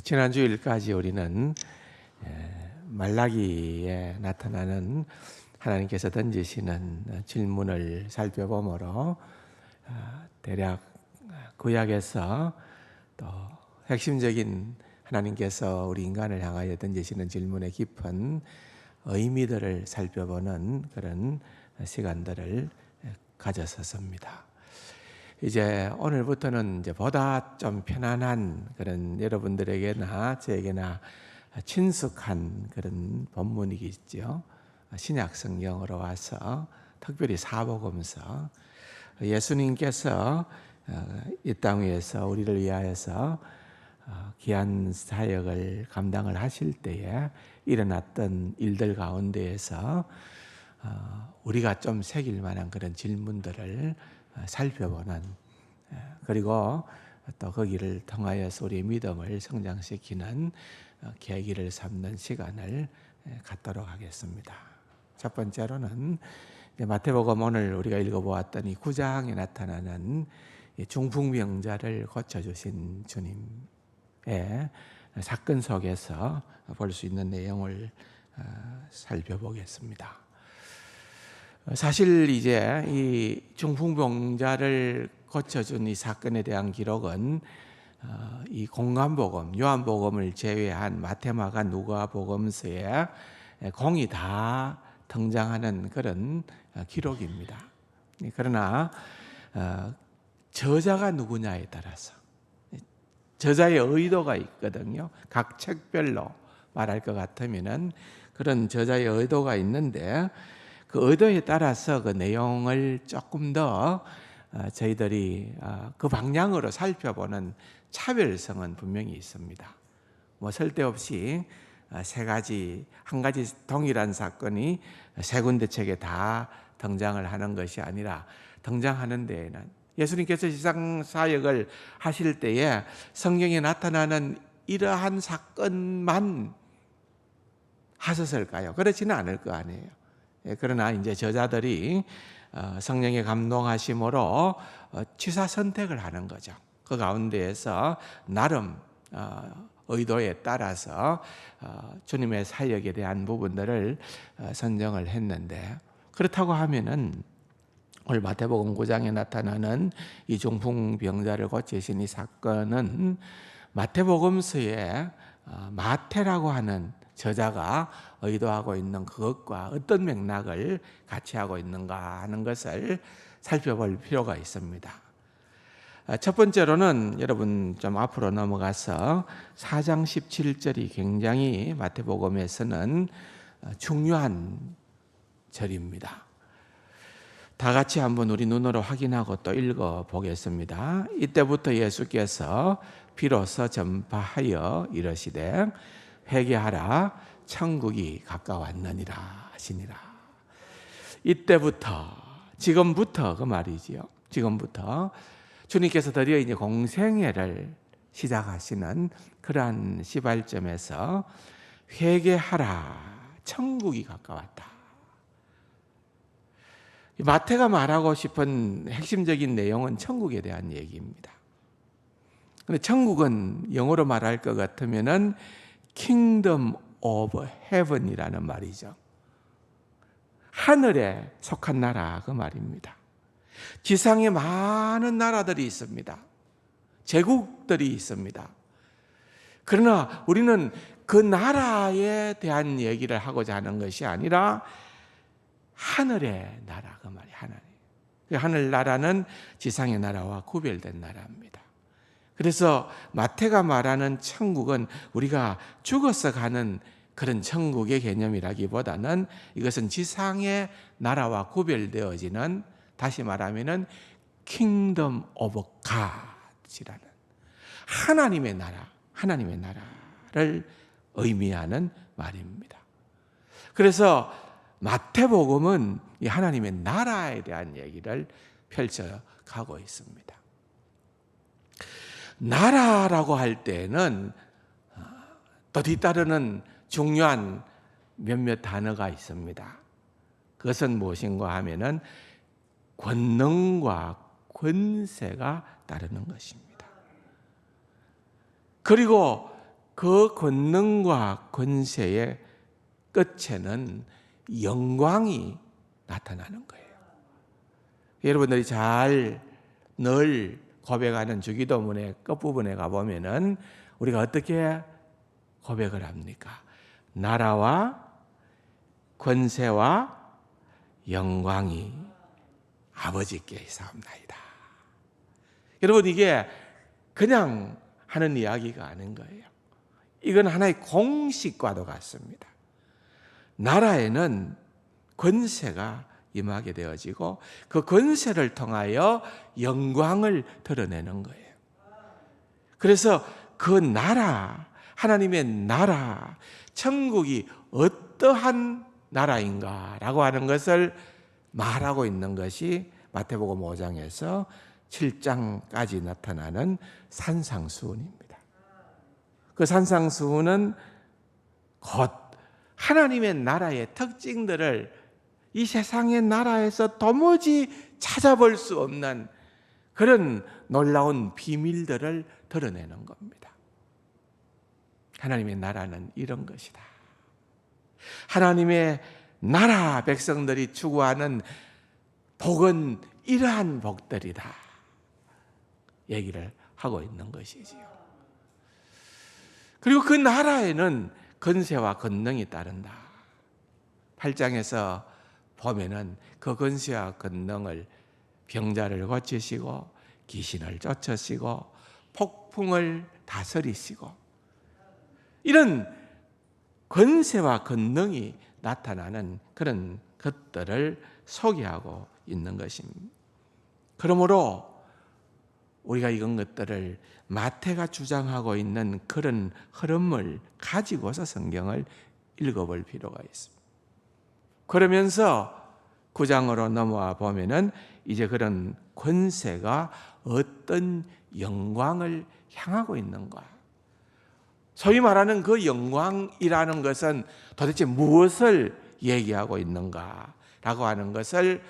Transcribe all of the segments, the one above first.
지난 주일까지 우리는 말라기에 나타나는 하나님께서 던지시는 질문을 살펴보므로 대략 구약에서 또 핵심적인 하나님께서 우리 인간을 향하여 던지시는 질문의 깊은 의미들을 살펴보는 그런 시간들을 가졌었습니다. 이제 오늘부터는 이제 보다 좀 편안한 그런 여러분들에게나 저에게나 친숙한 그런 본문이겠죠. 신약 성경으로 와서 특별히 사복음서, 예수님께서 이 땅 위에서 우리를 위하여서 귀한 사역을 감당을 하실 때에 일어났던 일들 가운데에서 우리가 좀 새길 만한 그런 질문들을 살펴보는, 그리고 또 거기를 통하여서 우리의 믿음을 성장시키는 계기를 삼는 시간을 갖도록 하겠습니다. 첫 번째로는 마태복음 오늘 우리가 읽어보았던 이 9장에 나타나는 중풍병자를 고쳐주신 주님의 사건 속에서 볼 수 있는 내용을 살펴보겠습니다. 사실 이제 이 중풍병자를 고쳐준 이 사건에 대한 기록은 이 공관복음, 요한복음을 제외한 마태, 마가, 누가복음서에 공이 다 등장하는 그런 기록입니다. 그러나 저자가 누구냐에 따라서 저자의 의도가 있거든요. 각 책별로 말할 것 같으면은 그런 저자의 의도가 있는데 그 의도에 따라서 그 내용을 조금 더 저희들이 그 방향으로 살펴보는 차별성은 분명히 있습니다. 뭐 쓸데없이 한 가지 동일한 사건이 세 군데 책에 다 등장을 하는 것이 아니라 등장하는 데에는 예수님께서 지상 사역을 하실 때에 성경에 나타나는 이러한 사건만 하셨을까요? 그렇지는 않을 거 아니에요. 그러나 이제 저자들이 성령의 감동하심으로 취사 선택을 하는 거죠. 그 가운데에서 나름 의도에 따라서 주님의 사역에 대한 부분들을 선정을 했는데, 그렇다고 하면은 오늘 마태복음 9장에 나타나는 이 중풍병자를 고치신 이 사건은 마태복음서에 마태라고 하는 저자가 의도하고 있는 그것과 어떤 맥락을 같이 하고 있는가 하는 것을 살펴볼 필요가 있습니다. 첫 번째로는 여러분 좀 앞으로 넘어가서 4장 17절이 굉장히 마태복음에서는 중요한 절입니다. 다 같이 한번 우리 눈으로 확인하고 또 읽어보겠습니다. 이때부터 예수께서 비로소 전파하여 이르시되 회개하라, 천국이 가까웠느니라 하시니라. 이때부터, 지금부터 그 말이지요. 지금부터 주님께서 드디어 이제 공생애를 시작하시는 그러한 시발점에서 회개하라, 천국이 가까웠다. 마태가 말하고 싶은 핵심적인 내용은 천국에 대한 얘기입니다. 근데 천국은 영어로 말할 것 같으면은 Kingdom of Heaven이라는 말이죠. 하늘에 속한 나라 그 말입니다. 지상에 많은 나라들이 있습니다. 제국들이 있습니다. 그러나 우리는 그 나라에 대한 얘기를 하고자 하는 것이 아니라 하늘의 나라 그 말이에요. 하늘나라는 지상의 나라와 구별된 나라입니다. 그래서 마태가 말하는 천국은 우리가 죽어서 가는 그런 천국의 개념이라기보다는 이것은 지상의 나라와 구별되어지는, 다시 말하면은 Kingdom of God이라는 하나님의 나라를 의미하는 말입니다. 그래서 마태복음은 이 하나님의 나라에 대한 얘기를 펼쳐가고 있습니다. 나라라고 할 때는 또 뒤따르는 중요한 몇몇 단어가 있습니다. 그것은 무엇인가 하면은 권능과 권세가 따르는 것입니다. 그리고 그 권능과 권세의 끝에는 영광이 나타나는 거예요. 여러분들이 잘 늘 고백하는 주기도문의 끝부분에 가보면은 우리가 어떻게 고백을 합니까? 나라와 권세와 영광이 아버지께 있사옵나이다. 여러분, 이게 그냥 하는 이야기가 아닌 거예요. 이건 하나의 공식과도 같습니다. 나라에는 권세가 임하게 되어지고 그 권세를 통하여 영광을 드러내는 거예요. 그래서 그 나라, 하나님의 나라, 천국이 어떠한 나라인가라고 하는 것을 말하고 있는 것이 마태복음 5장에서 7장까지 나타나는 산상수훈입니다. 그 산상수훈은 곧 하나님의 나라의 특징들을 이 세상의 나라에서 도무지 찾아볼 수 없는 그런 놀라운 비밀들을 드러내는 겁니다. 하나님의 나라는 이런 것이다. 하나님의 나라 백성들이 추구하는 복은 이러한 복들이다. 얘기를 하고 있는 것이지요. 그리고 그 나라에는 권세와 권능이 따른다. 8장에서 보면은 그 권세와 권능을 병자를 고치시고 귀신을 쫓으시고 폭풍을 다스리시고 이런 권세와 권능이 나타나는 그런 것들을 소개하고 있는 것입니다. 그러므로 우리가 이런 것들을 마태가 주장하고 있는 그런 흐름을 가지고서 성경을 읽어볼 필요가 있습니다. 그러면서 9장으로 넘어와 보면은 이제 그런 권세가 어떤 영광을 향하고 있는가? 소위 말하는 그 영광이라는 것은 도대체 무엇을 얘기하고 있는가라고 하는 것을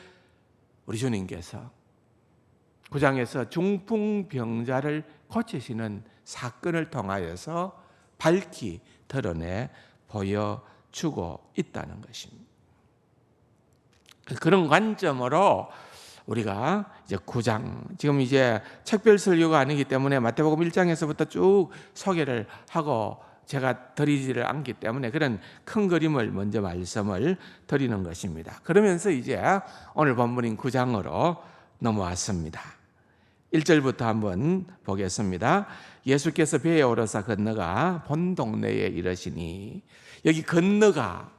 우리 주님께서 9장에서 중풍병자를 고치시는 사건을 통하여서 밝히 드러내 보여주고 있다는 것입니다. 그런 관점으로 우리가 이제 9장, 지금 이제 책별 설교가 아니기 때문에 마태복음 1장에서부터 쭉 소개를 하고 제가 드리지를 않기 때문에 그런 큰 그림을 먼저 말씀을 드리는 것입니다. 그러면서 이제 오늘 본문인 9장으로 넘어왔습니다. 1절부터 한번 보겠습니다. 예수께서 배에 오르사 건너가 본 동네에 이르시니, 여기 건너가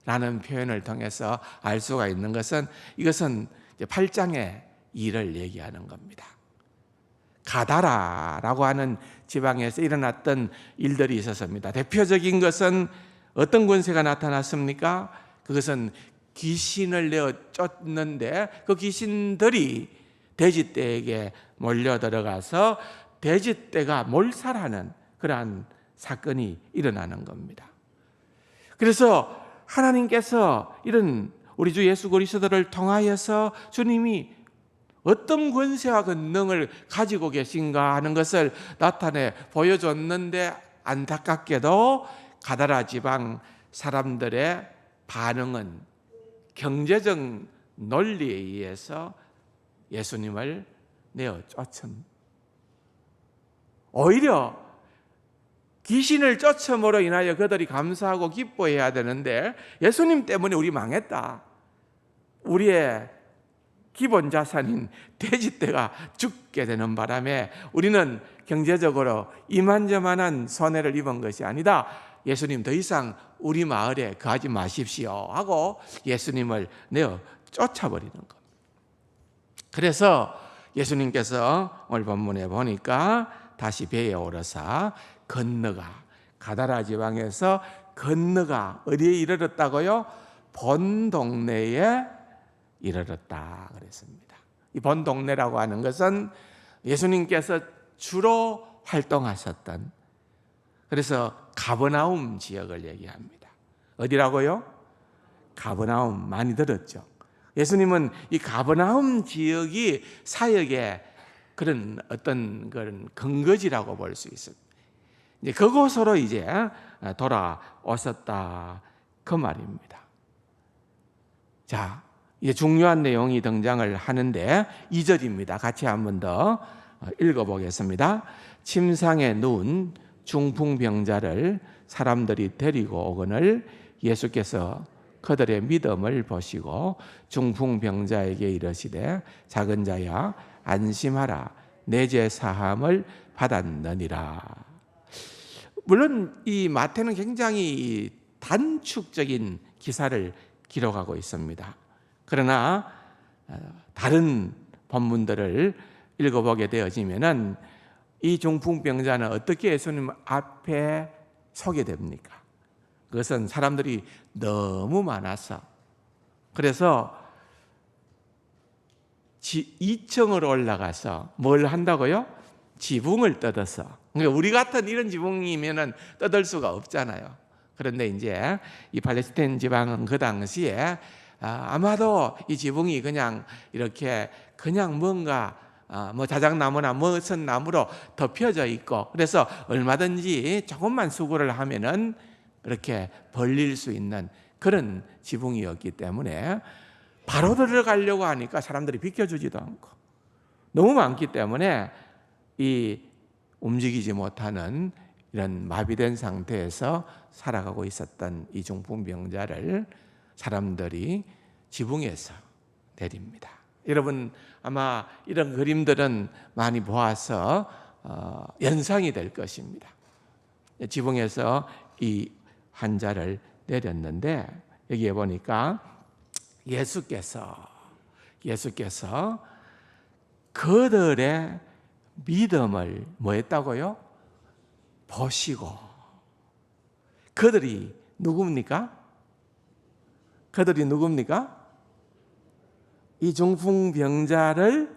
라는 표현을 통해서 알 수가 있는 것은 이것은 8장의 일을 얘기하는 겁니다. 가다라라고 하는 지방에서 일어났던 일들이 있었습니다. 대표적인 것은 어떤 권세가 나타났습니까? 그것은 귀신을 내어 쫓는데 그 귀신들이 돼지떼에게 몰려 들어가서 돼지떼가 몰살하는 그러한 사건이 일어나는 겁니다. 그래서 하나님께서 이런 우리 주 예수 그리스도를 통하여서 주님이 어떤 권세와 권능을 가지고 계신가 하는 것을 나타내 보여줬는데, 안타깝게도 가다라 지방 사람들의 반응은 경제적 논리에 의해서 예수님을 내어 쫓은, 오히려 귀신을 쫓음으로 인하여 그들이 감사하고 기뻐해야 되는데 예수님 때문에 우리 망했다, 우리의 기본 자산인 돼지떼가 죽게 되는 바람에 우리는 경제적으로 이만저만한 손해를 입은 것이 아니다, 예수님 더 이상 우리 마을에 거하지 마십시오 하고 예수님을 내어 쫓아버리는 겁니다. 그래서 예수님께서 오늘 본문에 보니까 다시 배에 오르사 건너가, 가다라 지방에서 건너가 어디에 이르렀다고요? 본 동네에 이르렀다 그랬습니다. 이 본 동네라고 하는 것은 예수님께서 주로 활동하셨던, 그래서 가버나움 지역을 얘기합니다. 어디라고요? 가버나움, 많이 들었죠. 예수님은 이 가버나움 지역이 사역의 그런 어떤 그런 근거지라고 볼 수 있습니다. 이제 그곳으로 이제 돌아왔었다 그 말입니다. 자, 이제 중요한 내용이 등장을 하는데 2절입니다. 같이 한 번 더 읽어보겠습니다. 침상에 누운 중풍병자를 사람들이 데리고 오거늘 예수께서 그들의 믿음을 보시고 중풍병자에게 이르시되 작은 자야 안심하라 내 죄 사함을 받았느니라. 물론 이 마태는 굉장히 단축적인 기사를 기록하고 있습니다. 그러나 다른 본문들을 읽어보게 되어지면은 이 중풍병자는 어떻게 예수님 앞에 서게 됩니까? 그것은 사람들이 너무 많아서, 그래서 2층으로 올라가서 뭘 한다고요? 지붕을 뜯어서. 그러니까 우리 같은 이런 지붕이면은 뜯을 수가 없잖아요. 그런데 이제 이 팔레스타인 지방은 그 당시에 아마도 이 지붕이 그냥 이렇게 그냥 뭔가 뭐 자작나무나 무슨 나무로 덮여져 있고, 그래서 얼마든지 조금만 수고를 하면은 이렇게 벌릴 수 있는 그런 지붕이었기 때문에 바로 들어가려고 하니까 사람들이 비켜주지도 않고 너무 많기 때문에 이 움직이지 못하는 이런 마비된 상태에서 살아가고 있었던 이 중풍병자를 사람들이 지붕에서 내립니다. 여러분 아마 이런 그림들은 많이 보아서 연상이 될 것입니다. 지붕에서 이 환자를 내렸는데 여기에 보니까 예수께서 그들의 믿음을 뭐 했다고요? 보시고. 그들이 누굽니까? 이 중풍병자를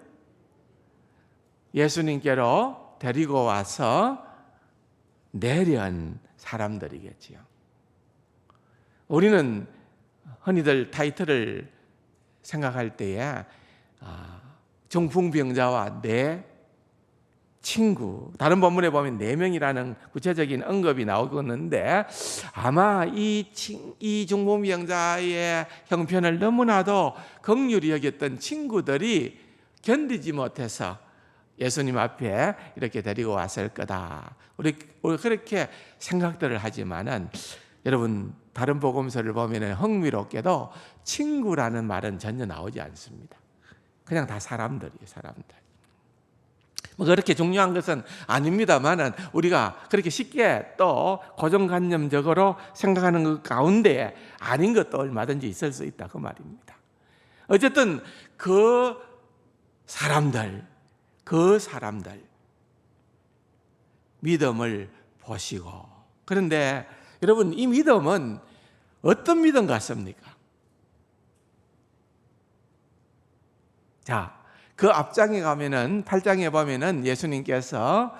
예수님께로 데리고 와서 내려온 사람들이겠지요. 우리는 흔히들 타이틀을 생각할 때에 중풍병자와 내 친구, 다른 본문에 보면 4명이라는 구체적인 언급이 나오는데 아마 이 중풍병자의 형편을 너무나도 긍휼히 여겼던 친구들이 견디지 못해서 예수님 앞에 이렇게 데리고 왔을 거다. 우리 그렇게 생각들을 하지만은 여러분 다른 복음서를 보면 흥미롭게도 친구라는 말은 전혀 나오지 않습니다. 그냥 다 사람들이에요, 사람들. 뭐 그렇게 중요한 것은 아닙니다만은 우리가 그렇게 쉽게 또 고정관념적으로 생각하는 것 가운데 아닌 것도 얼마든지 있을 수 있다 그 말입니다. 어쨌든 그 사람들 믿음을 보시고, 그런데 여러분 이 믿음은 어떤 믿음 같습니까? 자, 그 앞장에 가면은 8장에 보면은 예수님께서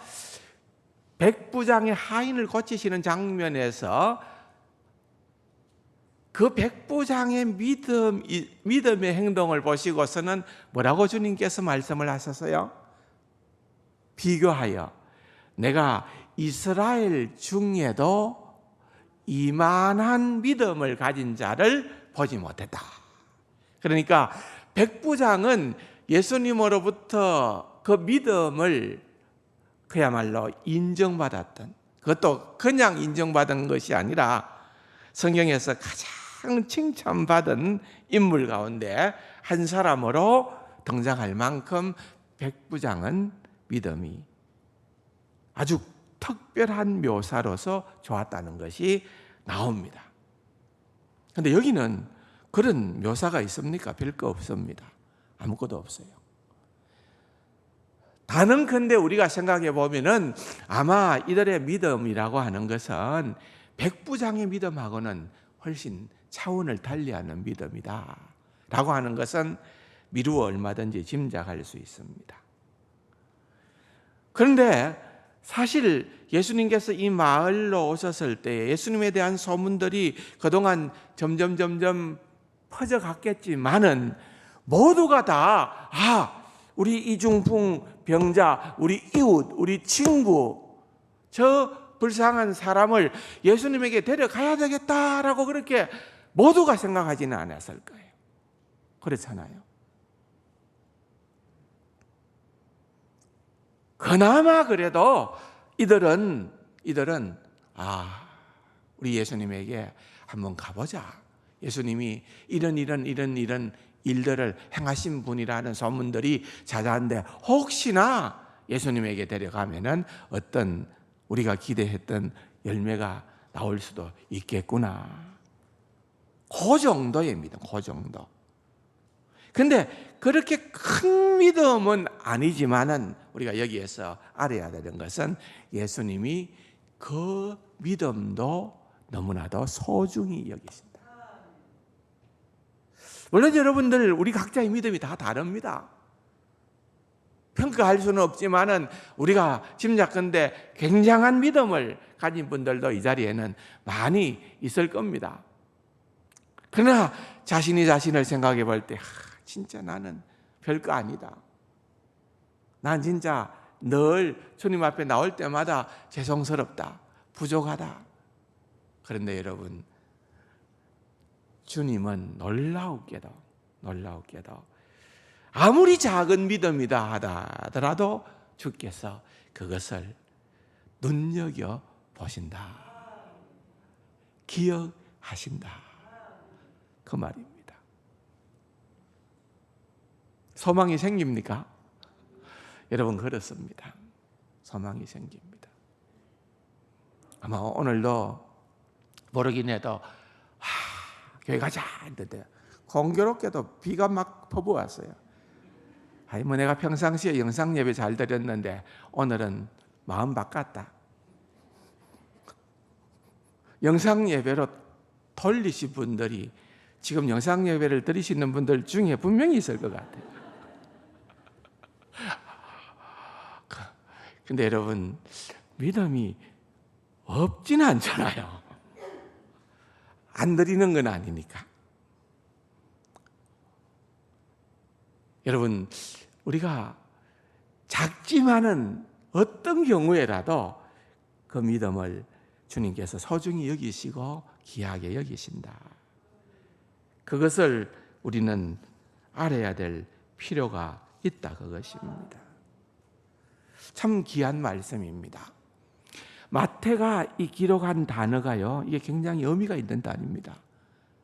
백부장의 하인을 고치시는 장면에서 그 백부장의 믿음의 행동을 보시고서는 뭐라고 주님께서 말씀을 하셨어요? 비교하여 내가 이스라엘 중에도 이만한 믿음을 가진 자를 보지 못했다. 그러니까 백부장은 예수님으로부터 그 믿음을 그야말로 인정받았던, 그것도 그냥 인정받은 것이 아니라 성경에서 가장 칭찬받은 인물 가운데 한 사람으로 등장할 만큼 백부장은 믿음이 아주 특별한 묘사로서 좋았다는 것이 나옵니다. 그런데 여기는 그런 묘사가 있습니까? 별거 없습니다. 아무것도 없어요. 단언컨대 우리가 생각해 보면은 아마 이들의 믿음이라고 하는 것은 백부장의 믿음하고는 훨씬 차원을 달리하는 믿음이다 라고 하는 것은 미루어 얼마든지 짐작할 수 있습니다. 그런데 사실 예수님께서 이 마을로 오셨을 때 예수님에 대한 소문들이 그동안 점점 퍼져갔겠지만은 모두가 다 우리 이중풍 병자, 우리 이웃, 우리 친구, 저 불쌍한 사람을 예수님에게 데려가야 되겠다라고 그렇게 모두가 생각하지는 않았을 거예요. 그렇잖아요. 그나마 그래도 이들은 우리 예수님에게 한번 가보자. 예수님이 이런 일들을 행하신 분이라는 소문들이 자자한데 혹시나 예수님에게 데려가면은 어떤 우리가 기대했던 열매가 나올 수도 있겠구나. 그 정도입니다. 그 정도. 근데 그렇게 큰 믿음은 아니지만은 우리가 여기에서 알아야 되는 것은 예수님이 그 믿음도 너무나도 소중히 여기신다. 물론 여러분들 우리 각자의 믿음이 다 다릅니다. 평가할 수는 없지만은 우리가 짐작컨대 굉장한 믿음을 가진 분들도 이 자리에는 많이 있을 겁니다. 그러나 자신이 자신을 생각해 볼 때 진짜 나는 별거 아니다. 난 진짜 늘 주님 앞에 나올 때마다 죄송스럽다. 부족하다. 그런데 여러분, 주님은 놀라우게도 아무리 작은 믿음이다 하더라도 주께서 그것을 눈여겨 보신다. 기억하신다. 그 말입니다. 소망이 생깁니까? 여러분 그렇습니다. 소망이 생깁니다. 아마 오늘도 모르긴 해도 교회 가자 했는데 공교롭게도 비가 막 퍼부었어요. 뭐 내가 평상시에 영상 예배 잘 드렸는데 오늘은 마음 바꿨다. 영상 예배로 돌리신 분들이 지금 영상 예배를 드리시는 분들 중에 분명히 있을 것 같아요. 근데 여러분 믿음이 없지는 않잖아요. 안 드리는 건 아니니까. 여러분 우리가 작지만은 어떤 경우에라도 그 믿음을 주님께서 소중히 여기시고 귀하게 여기신다. 그것을 우리는 알아야 될 필요가 있다. 그것입니다. 참 귀한 말씀입니다. 마태가 이 기록한 단어가요, 이게 굉장히 의미가 있는 단어입니다.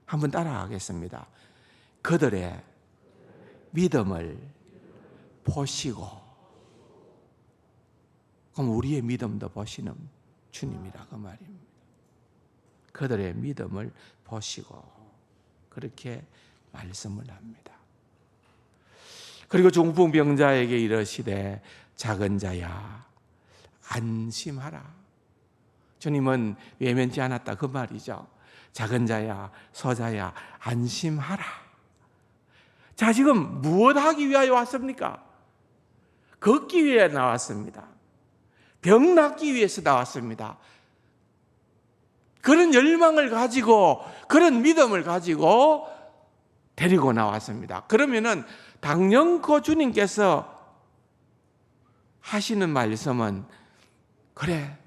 한번 따라하겠습니다. 그들의 믿음을 보시고, 그럼 우리의 믿음도 보시는 주님이라 그 말입니다. 그들의 믿음을 보시고 그렇게 말씀을 합니다. 그리고 중풍병자에게 이르시되 작은 자야 안심하라. 주님은 외면치 않았다 그 말이죠. 작은 자야 소자야 안심하라. 자, 지금 무엇 하기 위하여 왔습니까? 걷기 위해 나왔습니다. 병 낫기 위해서 나왔습니다. 그런 열망을 가지고 그런 믿음을 가지고 데리고 나왔습니다. 그러면은 당연코 주님께서 하시는 말씀은 그래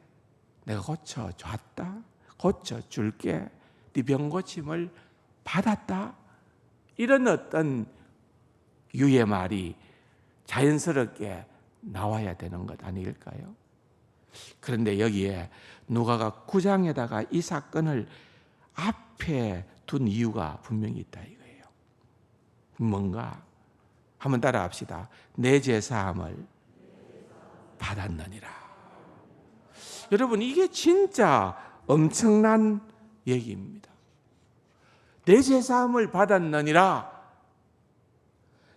내가 고쳐줬다, 고쳐줄게, 네 병 고침을 받았다, 이런 어떤 유의 말이 자연스럽게 나와야 되는 것 아닐까요? 그런데 여기에 누가가 9장에다가 이 사건을 앞에 둔 이유가 분명히 있다 이거예요. 뭔가 한번 따라합시다. 내 제사함을 받았느니라. 여러분 이게 진짜 엄청난 얘기입니다. 내 제사함을 받았느니라.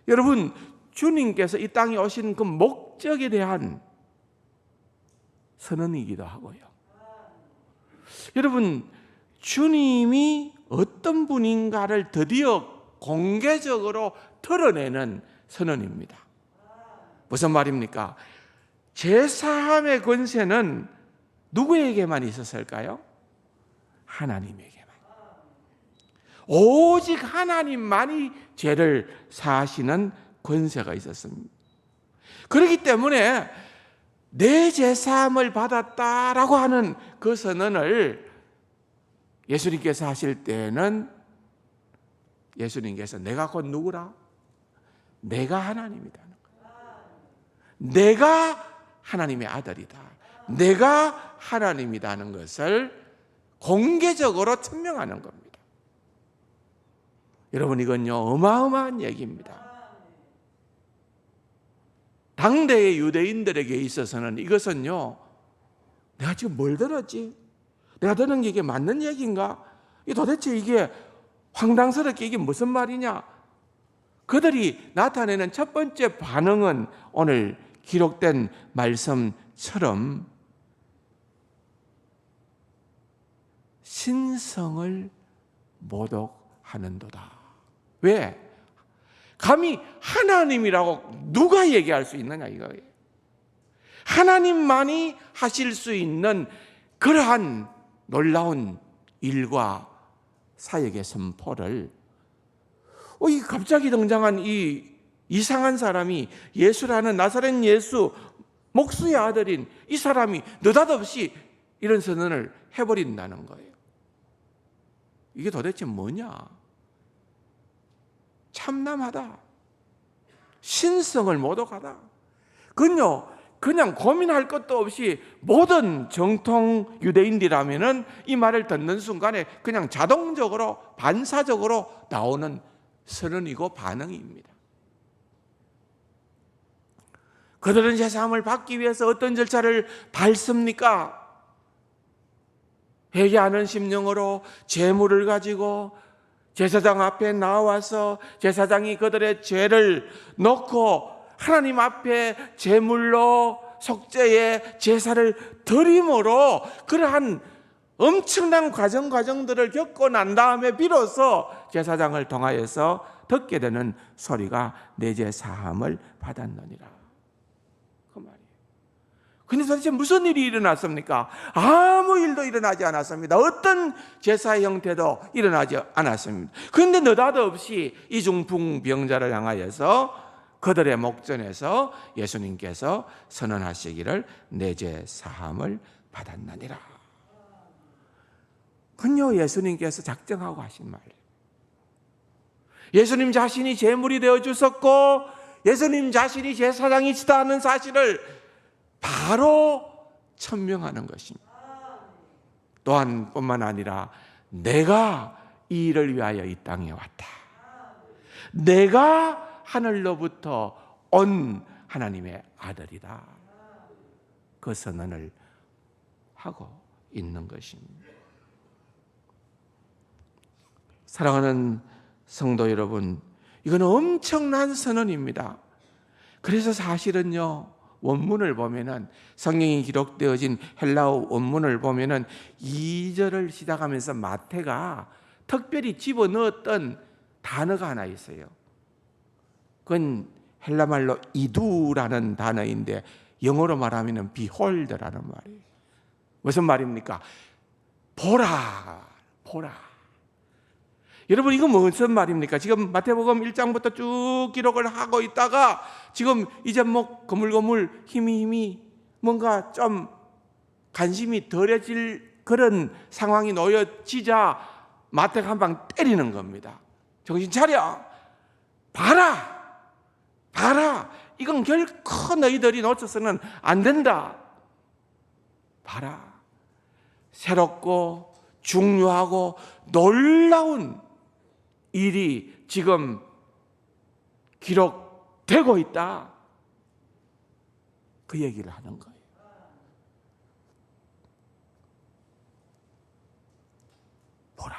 여러분 주님께서 이 땅에 오신 그 목적에 대한 선언이기도 하고요. 여러분 주님이 어떤 분인가를 드디어 공개적으로 드러내는 선언입니다. 무슨 말입니까? 제사함의 권세는 누구에게만 있었을까요? 하나님에게만. 오직 하나님만이 죄를 사하시는 권세가 있었습니다. 그렇기 때문에 내 죄사함을 받았다라고 하는 그 선언을 예수님께서 하실 때는 예수님께서 내가 곧 누구라? 내가 하나님이다. 내가 하나님의 아들이다. 내가 하나님이라는 것을 공개적으로 천명하는 겁니다. 여러분, 이건요 어마어마한 얘기입니다. 당대의 유대인들에게 있어서는 이것은요, 내가 지금 뭘 들었지? 내가 들은 게 이게 맞는 얘기인가? 도대체 이게 황당스럽게 이게 무슨 말이냐? 그들이 나타내는 첫 번째 반응은 오늘 기록된 말씀처럼 신성을 모독하는도다. 왜? 감히 하나님이라고 누가 얘기할 수 있느냐 이거예요. 하나님만이 하실 수 있는 그러한 놀라운 일과 사역의 선포를 이 갑자기 등장한 이 이상한 사람이, 예수라는 나사렛 예수 목수의 아들인 이 사람이 느닷없이 이런 선언을 해버린다는 거예요. 이게 도대체 뭐냐? 참남하다. 신성을 모독하다. 그건요, 그냥 고민할 것도 없이 모든 정통 유대인들이라면은 이 말을 듣는 순간에 그냥 자동적으로 반사적으로 나오는 선언이고 반응입니다. 그들은 제사함을 받기 위해서 어떤 절차를 밟습니까? 회개하는 심령으로 제물을 가지고 제사장 앞에 나와서 제사장이 그들의 죄를 놓고 하나님 앞에 제물로 속죄의 제사를 드림으로 그러한 엄청난 과정들을 겪고 난 다음에 비로소 제사장을 통하여서 듣게 되는 소리가 내 죄 사함을 받았느니라. 그 말이에요. 근데 도대체 무슨 일이 일어났습니까? 아무 일도 일어나지 않았습니다. 어떤 제사의 형태도 일어나지 않았습니다. 그런데 느닷없이 이중풍병자를 향하여서 그들의 목전에서 예수님께서 선언하시기를 내 죄 사함을 받았느니라. 그건요, 예수님께서 작정하고 하신 말이에요. 예수님 자신이 제물이 되어 주셨고 예수님 자신이 제사장이시다 하는 사실을 바로 천명하는 것입니다. 또한 뿐만 아니라 내가 이 일을 위하여 이 땅에 왔다. 내가 하늘로부터 온 하나님의 아들이다. 그 선언을 하고 있는 것입니다. 사랑하는 성도 여러분, 이건 엄청난 선언입니다. 그래서 사실은요, 원문을 보면은, 성경이 기록되어진 헬라어 원문을 보면은 2절을 시작하면서 마태가 특별히 집어넣었던 단어가 하나 있어요. 그건 헬라말로 이두라는 단어인데 영어로 말하면 behold라는 말이에요. 무슨 말입니까? 보라. 여러분, 이거 무슨 말입니까? 지금 마태복음 1장부터 쭉 기록을 하고 있다가 지금 이제 거물거물 힘이 뭔가 좀 관심이 덜해질 그런 상황이 놓여지자 마태가 한 방 때리는 겁니다. 정신 차려. 봐라. 이건 결코 너희들이 놓쳐서는 안 된다. 봐라. 새롭고 중요하고 놀라운 일이 지금 기록되고 있다. 그 얘기를 하는 거예요. 보라.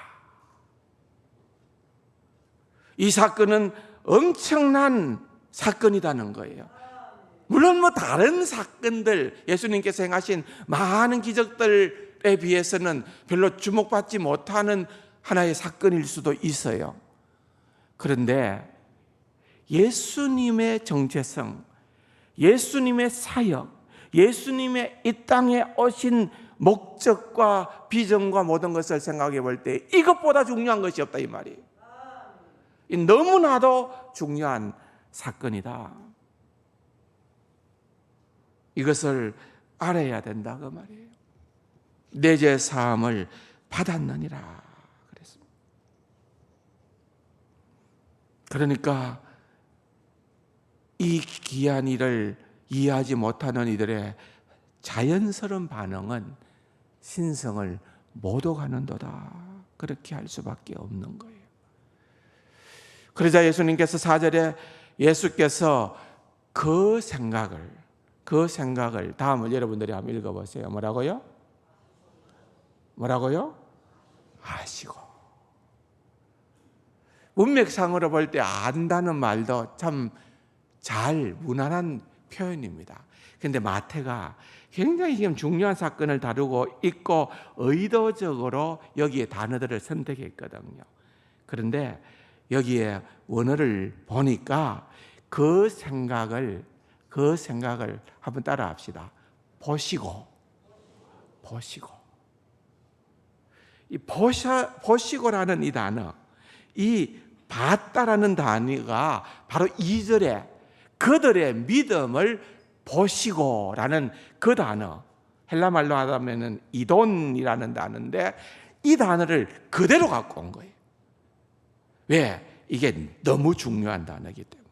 이 사건은 엄청난 사건이라는 거예요. 물론 다른 사건들, 예수님께서 행하신 많은 기적들에 비해서는 별로 주목받지 못하는 하나의 사건일 수도 있어요. 그런데 예수님의 정체성, 예수님의 사역, 예수님의 이 땅에 오신 목적과 비전과 모든 것을 생각해 볼 때 이것보다 중요한 것이 없다 이 말이에요. 너무나도 중요한 사건이다. 이것을 알아야 된다 그 말이에요. 내 죄 사함을 받았느니라 그랬습니다. 그러니까 이 귀한 일을 이해하지 못하는 이들의 자연스러운 반응은 신성을 모독하는도다, 그렇게 할 수밖에 없는 거예요. 그러자 예수님께서 4절에 예수께서 그 생각을 다음을 여러분들이 한번 읽어보세요. 뭐라고요? 아시고. 문맥상으로 볼 때 안다는 말도 참 잘 무난한 표현입니다. 그런데 마태가 굉장히 지금 중요한 사건을 다루고 있고 의도적으로 여기에 단어들을 선택했거든요. 그런데 여기에 원어를 보니까 그 생각을 한번 따라 합시다. 보시고. 이 보시고라는 이 단어, 이 봤다라는 단어가 바로 2절에 그들의 믿음을 보시고라는 그 단어, 헬라 말로 하자면은 이돈이라는 단어인데 이 단어를 그대로 갖고 온 거예요. 왜? 이게 너무 중요한 단어이기 때문에.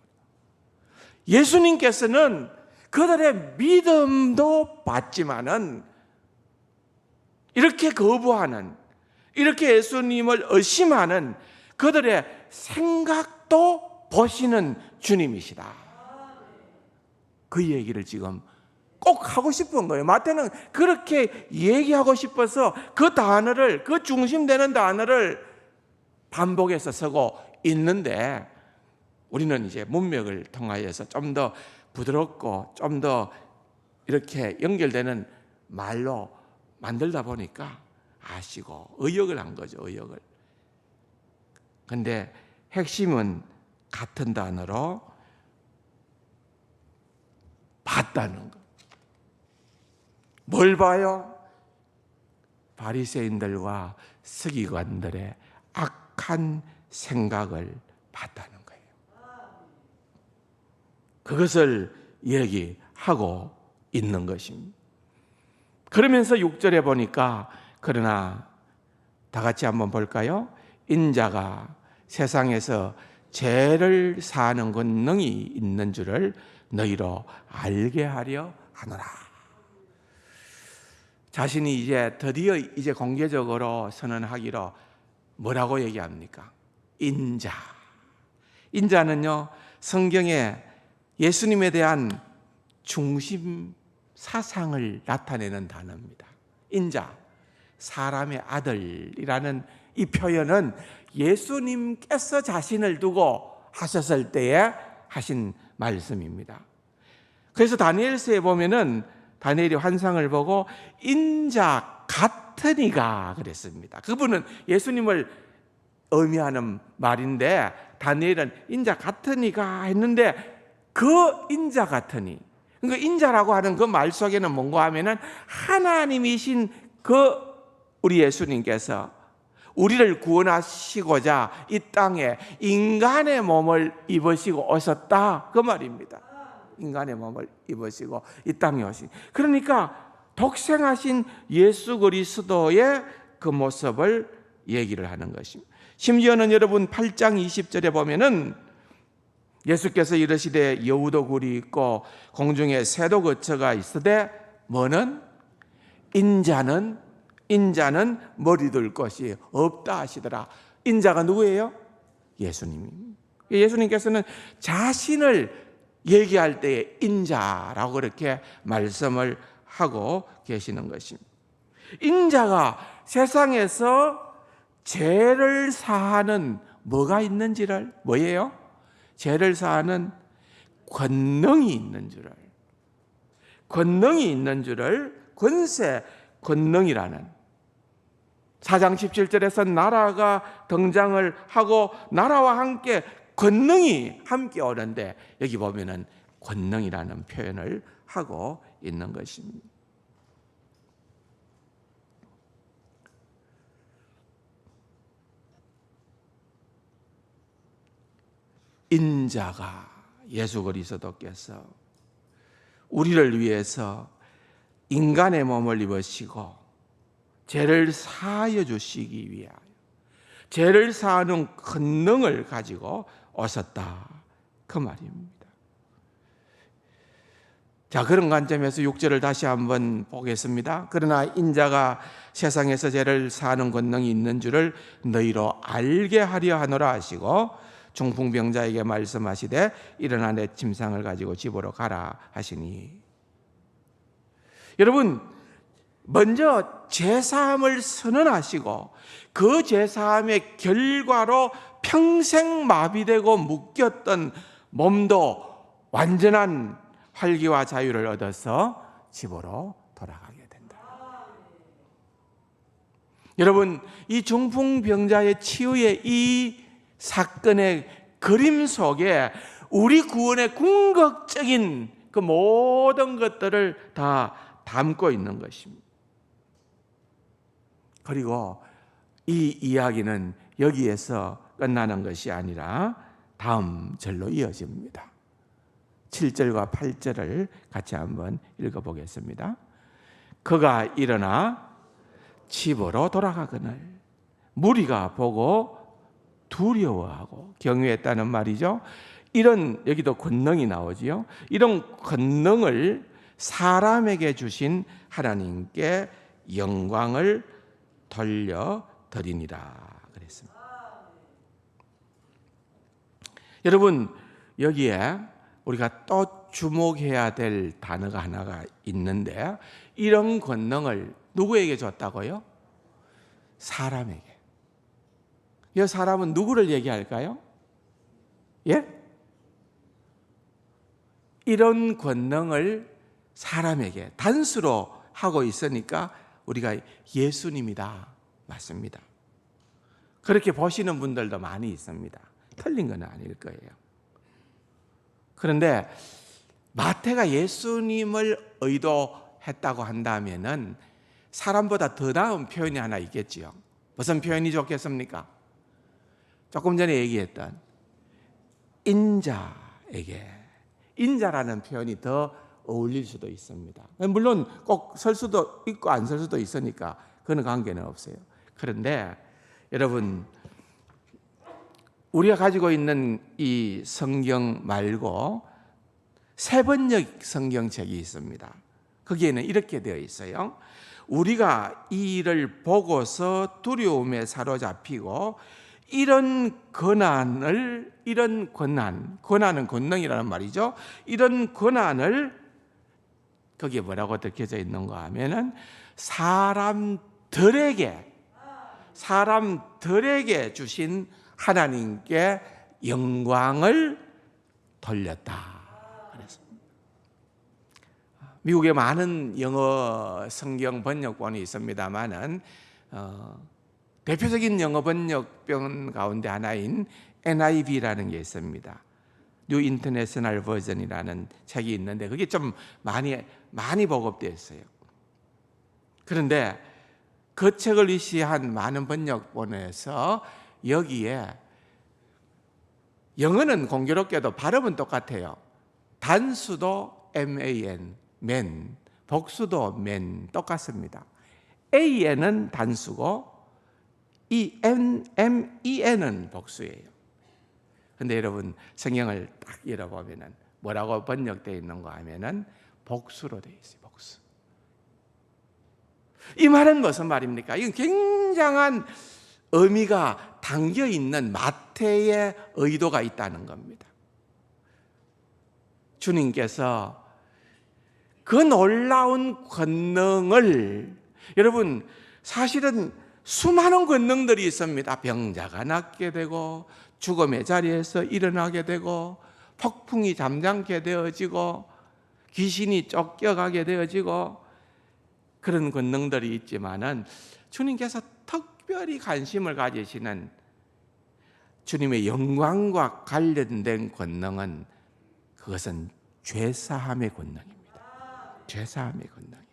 예수님께서는 그들의 믿음도 봤지만은 이렇게 거부하는, 이렇게 예수님을 의심하는 그들의 생각도 보시는 주님이시다. 그 얘기를 지금 꼭 하고 싶은 거예요. 마태는 그렇게 얘기하고 싶어서 그 단어를, 그 중심되는 단어를 반복해서 쓰고 있는데 우리는 이제 문맥을 통하여서 좀 더 부드럽고 좀 더 이렇게 연결되는 말로 만들다 보니까 아시고 의역을 한 거죠. 의역을. 근데 핵심은 같은 단어로 봤다는 거. 뭘 봐요? 바리새인들과 서기관들의 악한 생각을 봤다는 거예요. 그것을 얘기하고 있는 것입니다. 그러면서 6절에 보니까 그러나 다 같이 한번 볼까요? 인자가 세상에서 죄를 사하는 권능이 있는 줄을 너희로 알게 하려 하노라. 자신이 이제 드디어 이제 공개적으로 선언하기로 뭐라고 얘기합니까? 인자. 인자는요, 성경에 예수님에 대한 중심 사상을 나타내는 단어입니다. 인자, 사람의 아들이라는 이 표현은 예수님께서 자신을 두고 하셨을 때에 하신 말씀입니다. 그래서 다니엘서에 보면은 다니엘이 환상을 보고 인자 같은 이가 그랬습니다. 그분은 예수님을 의미하는 말인데 다니엘은 인자 같은 이가 했는데 그 인자 같은 이, 그러니까 인자라고 하는 그 말 속에는 뭔가 하면은 하나님이신 그 우리 예수님께서 우리를 구원하시고자 이 땅에 인간의 몸을 입으시고 오셨다 그 말입니다. 인간의 몸을 입으시고 이 땅에 오신, 그러니까 독생하신 예수 그리스도의 그 모습을 얘기를 하는 것입니다. 심지어는 여러분 8장 20절에 보면은 예수께서 이르시되 여우도 굴이 있고 공중에 새도 거처가 있으되 뭐는 인자는 머리 둘 것이 없다 하시더라. 인자가 누구예요? 예수님입니다. 예수님께서는 자신을 얘기할 때에 인자라고 그렇게 말씀을 하고 계시는 것입니다. 인자가 세상에서 죄를 사하는 뭐가 있는지를, 뭐예요? 죄를 사하는 권능이 있는 줄을 권세, 권능이라는 4장 17절에서 나라가 등장을 하고 나라와 함께 권능이 함께 오는데 여기 보면은 권능이라는 표현을 하고 있는 것입니다. 인자가 예수 그리스도께서 우리를 위해서 인간의 몸을 입으시고 죄를 사하여 주시기 위하여 죄를 사하는 권능을 가지고 오셨다, 그 말입니다. 자, 그런 관점에서 6절을 다시 한번 보겠습니다. 그러나 인자가 세상에서 죄를 사하는 권능이 있는 줄을 너희로 알게 하려 하노라 하시고 중풍병자에게 말씀하시되 일어나 내 침상을 가지고 집으로 가라 하시니. 여러분, 먼저 죄사함을 선언하시고 그 죄사함의 결과로 평생 마비되고 묶였던 몸도 완전한 활기와 자유를 얻어서 집으로 돌아가게 된다. 여러분, 이 중풍병자의 치유의 이 사건의 그림 속에 우리 구원의 궁극적인 그 모든 것들을 다 담고 있는 것입니다. 그리고 이 이야기는 여기에서 끝나는 것이 아니라 다음 절로 이어집니다. 7절과 8절을 같이 한번 읽어보겠습니다. 그가 일어나 집으로 돌아가거늘 무리가 보고 두려워하고 경외했다는 말이죠. 이런, 여기도 권능이 나오지요. 이런 권능을 사람에게 주신 하나님께 영광을 돌려드리니라 그랬습니다. 여러분, 여기에 우리가 또 주목해야 될 단어가 하나가 있는데, 이런 권능을 누구에게 줬다고요? 사람에게. 이 사람은 누구를 얘기할까요? 예? 이런 권능을 사람에게 단수로 하고 있으니까 우리가 예수님이다, 맞습니다. 그렇게 보시는 분들도 많이 있습니다. 틀린 건 아닐 거예요. 그런데 마태가 예수님을 의도했다고 한다면은 사람보다 더 나은 표현이 하나 있겠지요. 무슨 표현이 좋겠습니까? 조금 전에 얘기했던 인자에게, 인자라는 표현이 더 어울릴 수도 있습니다. 물론 꼭 설 수도 있고 안 설 수도 있으니까 그건 관계는 없어요. 그런데 여러분, 우리가 가지고 있는 이 성경 말고 세번역 성경책이 있습니다. 거기에는 이렇게 되어 있어요. 우리가 이 일을 보고서 두려움에 사로잡히고 이런 권한을, 이런 권한은 권능이라는 말이죠. 이런 권한을, 거기에 뭐라고 적혀져 있는가 하면은 사람들에게 주신 하나님께 영광을 돌렸다. 미국에 많은 영어 성경 번역본이 있습니다만은 대표적인 영어 번역본 가운데 하나인 NIV라는 게 있습니다. New International Version이라는 책이 있는데 그게 좀 많이 보급되어 있어요. 그런데 그 책을 위시한 많은 번역본에서 여기에 영어는 공교롭게도 발음은 똑같아요. 단수도 man, man, 복수도 man 똑같습니다. an은 단수고 이 men은 복수예요. 그런데 여러분, 성경을 딱 열어보면은 뭐라고 번역되어 있는가 하면은 복수로 되어 있어요. 복수. 이 말은 무슨 말입니까? 이건 굉장한 의미가 담겨 있는 마태의 의도가 있다는 겁니다. 주님께서 그 놀라운 권능을, 여러분, 사실은 수많은 권능들이 있습니다. 병자가 낫게 되고 죽음의 자리에서 일어나게 되고 폭풍이 잠잠게 되어지고 귀신이 쫓겨가게 되어지고 그런 권능들이 있지만은 주님께서 특별히 관심을 가지시는 주님의 영광과 관련된 권능은, 그것은 죄사함의 권능입니다. 죄사함의 권능이에요.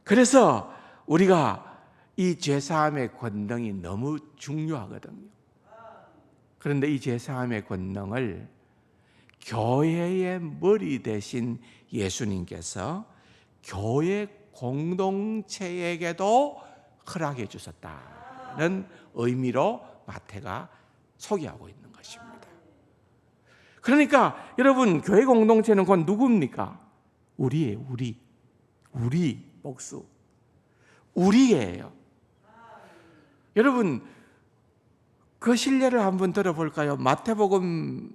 그래서 우리가 이 죄사함의 권능이 너무 중요하거든요. 그런데 이 죄사함의 권능을 교회의 머리 대신 예수님께서 교회 공동체에게도 허락해 주셨다는 의미로 마태가 소개하고 있는 것입니다. 그러니까 여러분, 교회 공동체는 곧 누굽니까? 우리예요. 우리 복수. 우리예요. 여러분, 그 실례를 한번 들어볼까요? 마태복음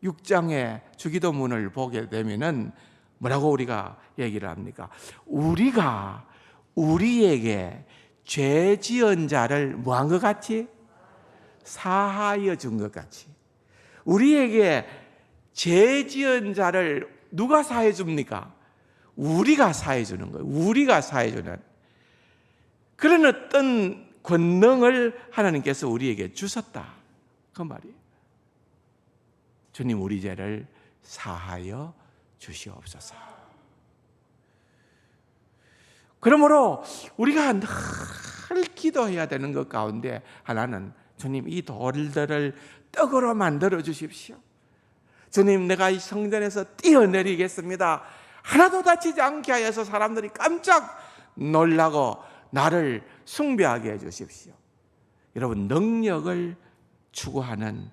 6장의 주기도문을 보게 되면은 뭐라고 우리가 얘기를 합니까? 우리가 우리에게 죄 지은 자를 뭐한 것 같이? 사하여 준 것 같이. 우리에게 죄 지은 자를 누가 사해 줍니까? 우리가 사해 주는 거예요. 우리가 사해 주는 그런 어떤 권능을 하나님께서 우리에게 주셨다, 그 말이에요. 주님, 우리 죄를 사하여 주시옵소서. 그러므로 우리가 늘 기도해야 되는 것 가운데 하나는, 주님, 이 돌들을 떡으로 만들어 주십시오. 주님, 내가 이 성전에서 뛰어내리겠습니다. 하나도 다치지 않게 하여서 사람들이 깜짝 놀라고 나를 숭배하게 해주십시오. 여러분, 능력을 추구하는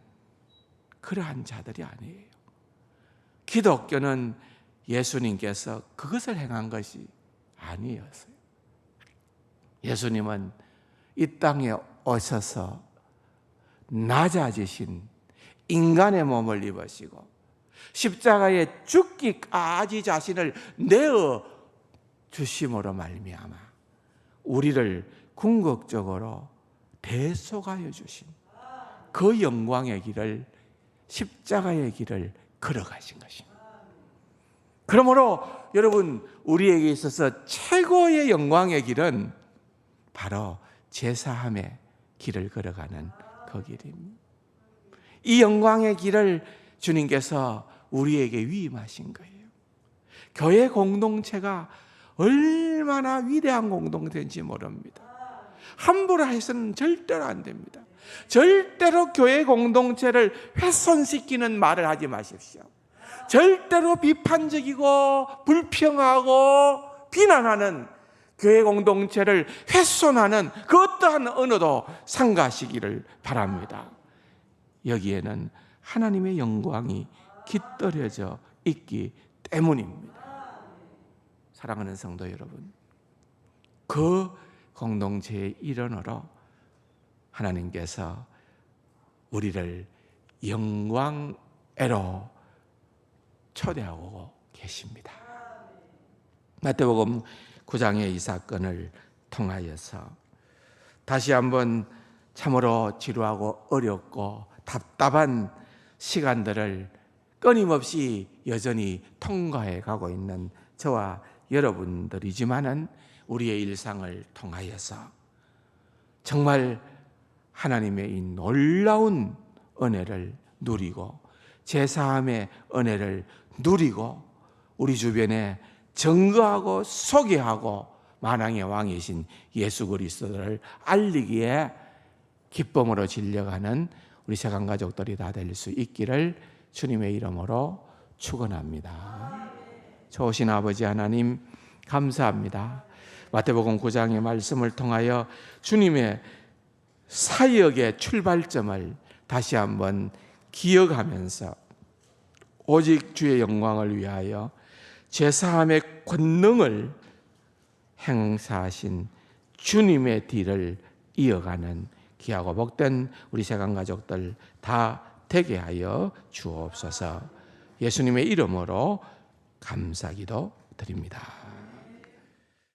그러한 자들이 아니에요. 기독교는 예수님께서 그것을 행한 것이 아니었어요. 예수님은 이 땅에 오셔서 낮아지신 인간의 몸을 입으시고 십자가에 죽기까지 자신을 내어 주심으로 말미암아 우리를 궁극적으로 대속하여 주신 그 영광의 길을, 십자가의 길을 걸어가신 것입니다. 그러므로 여러분, 우리에게 있어서 최고의 영광의 길은 바로 제사함의 길을 걸어가는 그 길입니다. 이 영광의 길을 주님께서 우리에게 위임하신 거예요. 교회 공동체가 얼마나 위대한 공동체인지 모릅니다. 함부로 해서는 절대로 안 됩니다. 절대로 교회 공동체를 훼손시키는 말을 하지 마십시오. 절대로 비판적이고 불평하고 비난하는 교회 공동체를 훼손하는 그 어떠한 언어도 삼가시기를 바랍니다. 여기에는 하나님의 영광이 깃들여져 있기 때문입니다. 사랑하는 성도 여러분, 그 공동체의 일원으로 하나님께서 우리를 영광애로 초대하고 계십니다. 마태복음 9장의 이 사건을 통하여서 다시 한번 참으로 지루하고 어렵고 답답한 시간들을 끊임없이 여전히 통과해 가고 있는 저와 여러분들이지만은 우리의 일상을 통하여서 정말 하나님의 이 놀라운 은혜를 누리고 제사함의 은혜를 누리고 우리 주변에 증거하고 소개하고 만왕의 왕이신 예수 그리스도를 알리기에 기쁨으로 진려가는 우리 세상 가족들이 다 될 수 있기를 주님의 이름으로 축원합니다. 좋으신 아버지 하나님, 감사합니다. 마태복음 9장의 말씀을 통하여 주님의 사역의 출발점을 다시 한번 기억하면서 오직 주의 영광을 위하여 제사함의 권능을 행사하신 주님의 뒤를 이어가는 귀하고 복된 우리 세상 가족들 다 되게 하여 주옵소서. 예수님의 이름으로 감사기도 드립니다.